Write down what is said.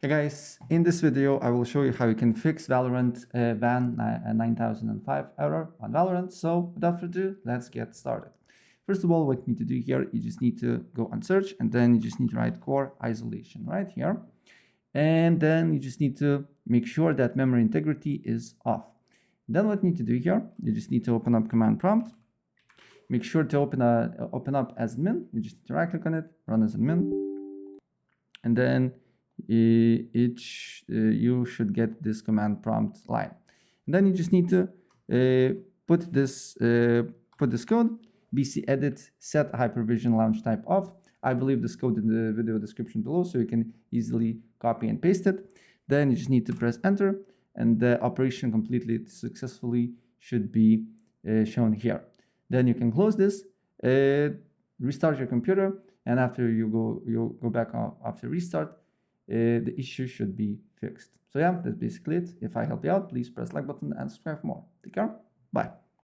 Hey guys, in this video I will show you how you can fix Valorant ban 9005 error on Valorant. So without further ado, let's get started. First of all, what you need to do here, you just need to go on search and then you just need to write core isolation right here. And then you just need to make sure that memory integrity is off. Then what you need to do here, you just need to open up command prompt. Make sure to open up as admin. You just need to right click on it, run as admin. And then you should get this command prompt line. And then you just need to put this code, bcdedit set hypervisorlaunchtype off. I believe this code in the video description below, so you can easily copy and paste it. Then you just need to press enter, and the operation completely successfully should be shown here. Then you can close this, restart your computer, and after you go back after restart, the issue should be fixed. So yeah, that's basically it. If I help you out, please press like button and subscribe for more. Take care. Bye.